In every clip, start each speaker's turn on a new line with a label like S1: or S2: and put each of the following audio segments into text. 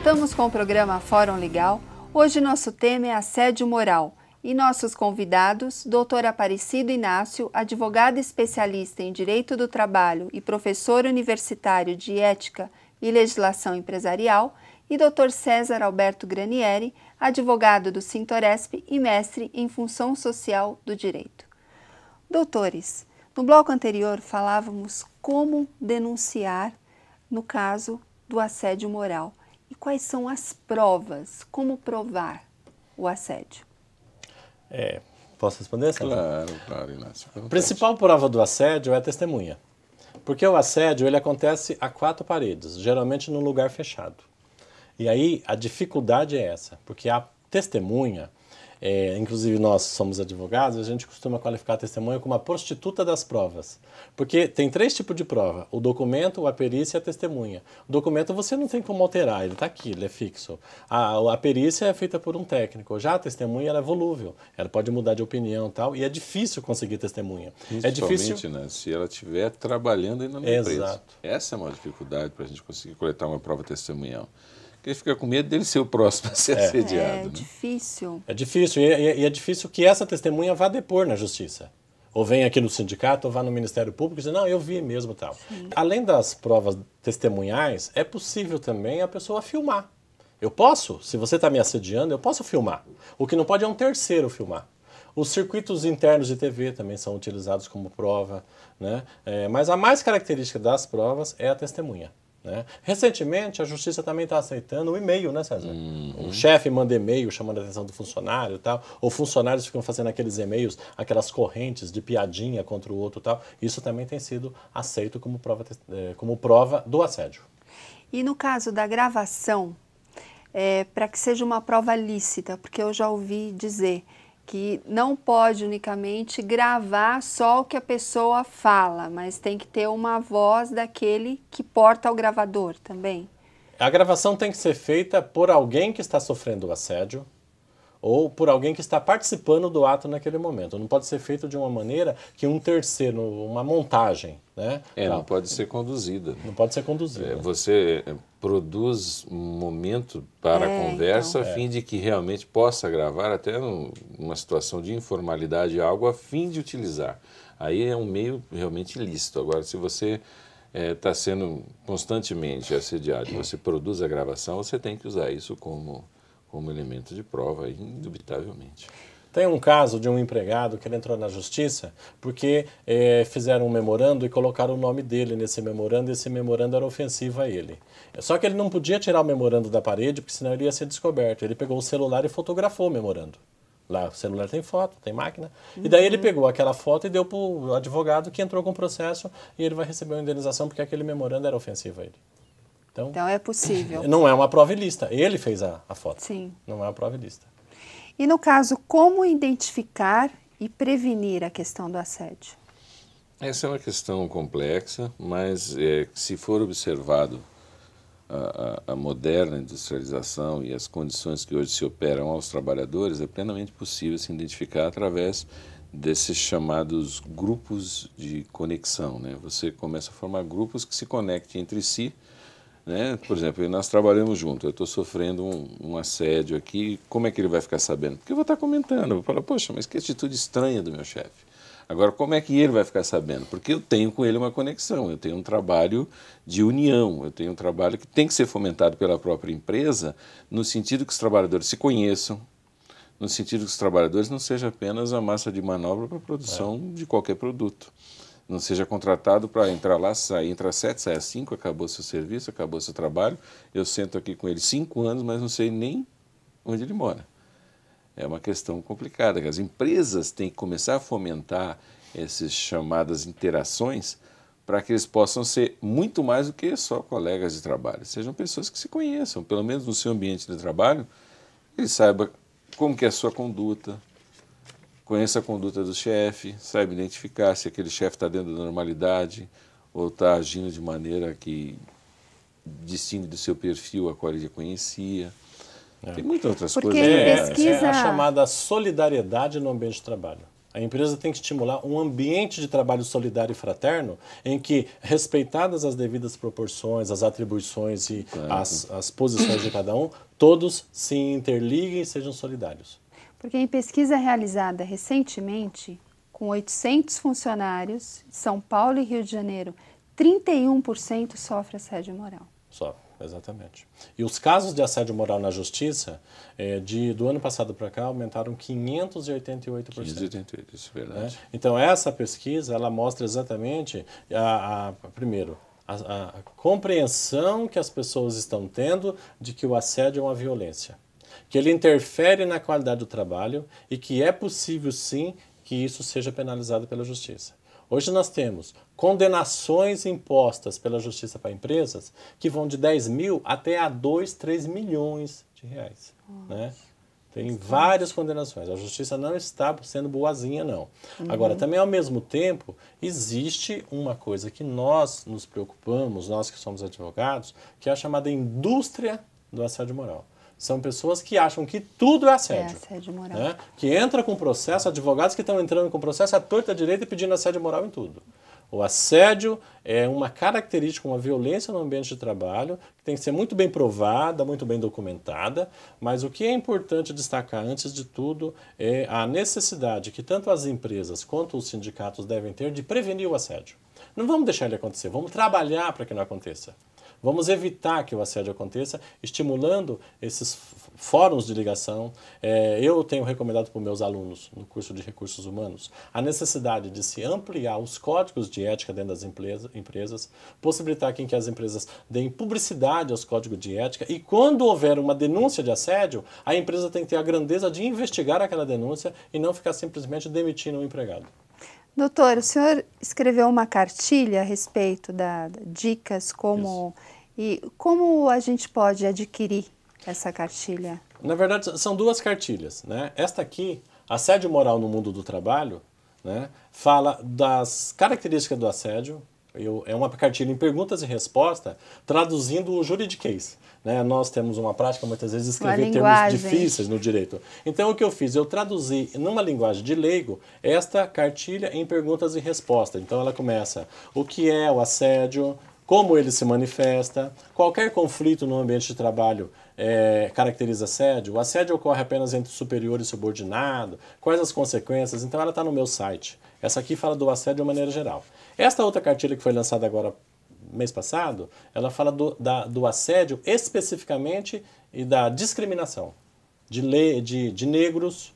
S1: Voltamos com o programa Fórum Legal. Hoje nosso tema é assédio moral e nossos convidados, Dr. Aparecido Inácio, advogado especialista em Direito do Trabalho e professor universitário de Ética e Legislação Empresarial, e Dr. César Alberto Granieri, advogado do Sintoresp e mestre em Função Social do Direito. Doutores, no bloco anterior falávamos como denunciar no caso do assédio moral. E quais são as provas? Como provar o assédio?
S2: Posso responder, César?
S3: Claro, Inácio.
S2: A principal prova do assédio é a testemunha. Porque o assédio ele acontece a quatro paredes, geralmente num lugar fechado. E aí a dificuldade é essa, porque a testemunha, inclusive nós somos advogados, a gente costuma qualificar a testemunha como a prostituta das provas. Porque tem três tipos de prova, o documento, a perícia e a testemunha. O documento você não tem como alterar, ele está aqui, ele é fixo. A perícia é feita por um técnico, já a testemunha ela é volúvel, ela pode mudar de opinião e tal, e é difícil conseguir testemunha. É difícil,
S3: né, se ela estiver trabalhando ainda na empresa.
S2: Exato.
S3: Essa é uma dificuldade para a gente conseguir coletar uma prova testemunhal. Porque ele fica com medo dele ser o próximo a ser assediado.
S1: É difícil.
S2: É difícil, e é difícil que essa testemunha vá depor na justiça. Ou venha aqui no sindicato, ou vá no Ministério Público e dizer, não, eu vi mesmo tal.
S1: Sim.
S2: Além das provas testemunhais, é possível também a pessoa filmar. Eu posso, se você está me assediando, eu posso filmar. O que não pode é um terceiro filmar. Os circuitos internos de TV também são utilizados como prova, né? Mas a mais característica das provas é a testemunha. Né? Recentemente, a Justiça também está aceitando o e-mail, né, César? O chefe manda e-mail chamando a atenção do funcionário e tal, ou funcionários ficam fazendo aqueles e-mails, aquelas correntes de piadinha contra o outro e tal. Isso também tem sido aceito como prova do assédio.
S1: E no caso da gravação, para que seja uma prova lícita, porque eu já ouvi dizer que não pode unicamente gravar só o que a pessoa fala, mas tem que ter uma voz daquele que porta o gravador também.
S2: A gravação tem que ser feita por alguém que está sofrendo o assédio ou por alguém que está participando do ato naquele momento. Não pode ser feito de uma maneira que um terceiro, uma montagem, né?
S3: Não pode ser conduzida.
S2: Não pode ser conduzida.
S3: Você produz um momento para a conversa a fim de que realmente possa gravar até numa situação de informalidade algo a fim de utilizar. Aí é um meio realmente ilícito. Agora, se você está sendo constantemente assediado e você produz a gravação, você tem que usar isso como elemento de prova, indubitavelmente.
S2: Tem um caso de um empregado que ele entrou na justiça porque fizeram um memorando e colocaram o nome dele nesse memorando e esse memorando era ofensivo a ele. Só que ele não podia tirar o memorando da parede porque senão ele ia ser descoberto. Ele pegou o celular e fotografou o memorando. Lá o celular tem foto, tem máquina. E daí ele pegou aquela foto e deu para o advogado que entrou com o processo e ele vai receber uma indenização porque aquele memorando era ofensivo a ele.
S1: Então é possível.
S2: Não é uma prova ilícita. Ele fez a foto.
S1: Sim.
S2: Não é uma prova ilícita.
S1: E no caso, como identificar e prevenir a questão do assédio?
S3: Essa é uma questão complexa, mas se for observado a moderna industrialização e as condições que hoje se operam aos trabalhadores, é plenamente possível se identificar através desses chamados grupos de conexão, né? Você começa a formar grupos que se conectem entre si, né? Por exemplo, nós trabalhamos juntos, eu estou sofrendo um assédio aqui, como é que ele vai ficar sabendo? Porque eu vou estar comentando, eu vou falar, poxa, mas que atitude estranha do meu chefe. Agora, como é que ele vai ficar sabendo? Porque eu tenho com ele uma conexão, eu tenho um trabalho de união, eu tenho um trabalho que tem que ser fomentado pela própria empresa, no sentido que os trabalhadores se conheçam, no sentido que os trabalhadores não sejam apenas a massa de manobra para a produção de qualquer produto. Não seja contratado para entrar lá, sair, entra às 7, sai às 5, acabou seu serviço, acabou seu trabalho, eu sento aqui com ele 5 anos, mas não sei nem onde ele mora. É uma questão complicada, que as empresas têm que começar a fomentar essas chamadas interações para que eles possam ser muito mais do que só colegas de trabalho. Sejam pessoas que se conheçam, pelo menos no seu ambiente de trabalho, ele saiba como que é a sua conduta, conheça a conduta do chefe, saiba identificar se aquele chefe está dentro da normalidade ou está agindo de maneira que distingue do seu perfil a qual ele já conhecia. Tem muitas outras
S1: Porque
S3: coisas.
S1: em pesquisa...
S2: É a chamada solidariedade no ambiente de trabalho. A empresa tem que estimular um ambiente de trabalho solidário e fraterno em que, respeitadas as devidas proporções, as atribuições e as posições de cada um, todos se interliguem e sejam solidários.
S1: Porque em pesquisa realizada recentemente, com 800 funcionários, São Paulo e Rio de Janeiro, 31% sofre assédio moral.
S2: Sofre. Exatamente. E os casos de assédio moral na justiça, do ano passado para cá, aumentaram 588%.
S3: 588%, isso é verdade.
S2: Então, essa pesquisa, ela mostra exatamente, primeiro, a compreensão que as pessoas estão tendo de que o assédio é uma violência, que ele interfere na qualidade do trabalho e que é possível, sim, que isso seja penalizado pela justiça. Hoje nós temos condenações impostas pela justiça para empresas que vão de 10 mil até a 2, 3 milhões de reais. Né? Tem várias condenações. A justiça não está sendo boazinha, não. Agora, também ao mesmo tempo, existe uma coisa que nós nos preocupamos, nós que somos advogados, que é a chamada indústria do assédio moral. São pessoas que acham que tudo é assédio.
S1: É assédio moral.
S2: Né? Que entra com processo, advogados que estão entrando com processo à torta à direita e pedindo assédio moral em tudo. O assédio é uma característica, uma violência no ambiente de trabalho, que tem que ser muito bem provada, muito bem documentada, mas o que é importante destacar, antes de tudo, é a necessidade que tanto as empresas quanto os sindicatos devem ter de prevenir o assédio. Não vamos deixar ele acontecer, vamos trabalhar para que não aconteça. Vamos evitar que o assédio aconteça, estimulando esses fóruns de ligação. Eu tenho recomendado para os meus alunos, no curso de Recursos Humanos, a necessidade de se ampliar os códigos de ética dentro das empresas, possibilitar que as empresas deem publicidade aos códigos de ética e, quando houver uma denúncia de assédio, a empresa tem que ter a grandeza de investigar aquela denúncia e não ficar simplesmente demitindo um empregado.
S1: Doutor, o senhor escreveu uma cartilha a respeito das dicas como a gente pode adquirir essa cartilha?
S2: Na verdade, são duas cartilhas, né? Esta aqui, Assédio Moral no Mundo do Trabalho, né, fala das características do assédio. É uma cartilha em perguntas e respostas, traduzindo o juridiquês. Né? Nós temos uma prática, muitas vezes, de escrever termos difíceis no direito. Então, o que eu fiz? Eu traduzi, numa linguagem de leigo, esta cartilha em perguntas e respostas. Então, ela começa: o que é o assédio? Como ele se manifesta? Qualquer conflito no ambiente de trabalho caracteriza assédio? O assédio ocorre apenas entre superior e subordinado? Quais as consequências? Então, ela está no meu site. Essa aqui fala do assédio de uma maneira geral. Esta outra cartilha que foi lançada agora, mês passado, ela fala do assédio especificamente e da discriminação de negros,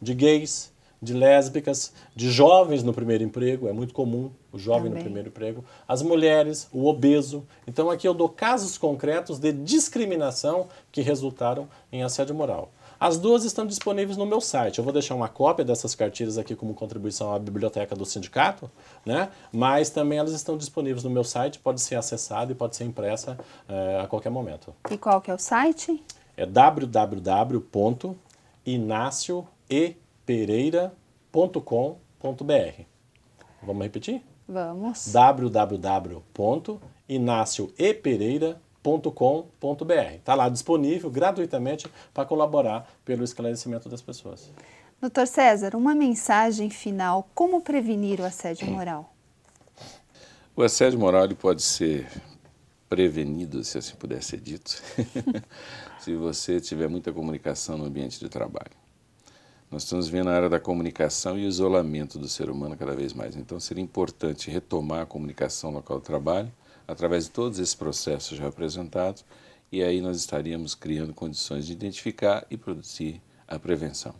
S2: de gays, de lésbicas, de jovens no primeiro emprego, é muito comum o jovem no primeiro emprego, as mulheres, o obeso. Então aqui eu dou casos concretos de discriminação que resultaram em assédio moral. As duas estão disponíveis no meu site. Eu vou deixar uma cópia dessas cartilhas aqui como contribuição à biblioteca do sindicato, né? Mas também elas estão disponíveis no meu site, pode ser acessada e pode ser impressa a qualquer momento.
S1: E qual que é o site?
S2: É www.inacioepereira.com.br. Vamos repetir?
S1: Vamos.
S2: www.inacioepereira.com.br. Está lá disponível gratuitamente para colaborar pelo esclarecimento das pessoas.
S1: Doutor César, uma mensagem final: como prevenir o assédio moral?
S3: O assédio moral ele pode ser prevenido, se assim puder ser dito, se você tiver muita comunicação no ambiente de trabalho. Nós estamos vendo a área da comunicação e o isolamento do ser humano cada vez mais. Então seria importante retomar a comunicação no local do trabalho, através de todos esses processos já apresentados, e aí nós estaríamos criando condições de identificar e produzir a prevenção.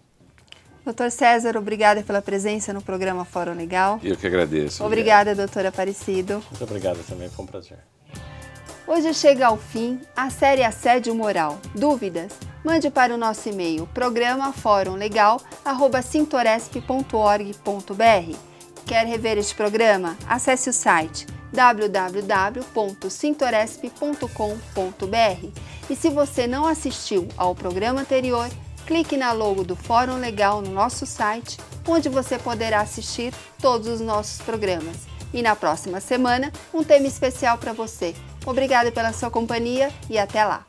S1: Doutor César, obrigada pela presença no programa Fórum Legal.
S3: Eu que agradeço.
S1: Obrigada, doutor Aparecido.
S2: Muito obrigado também, foi um prazer.
S1: Hoje chega ao fim a série Assédio Moral. Dúvidas? Mande para o nosso e-mail programaforumlegal@sintoresp.org.br. Quer rever este programa? Acesse o site www.sintoresp.com.br. E se você não assistiu ao programa anterior, clique na logo do Fórum Legal no nosso site, onde você poderá assistir todos os nossos programas. E na próxima semana, um tema especial para você. Obrigada pela sua companhia e até lá!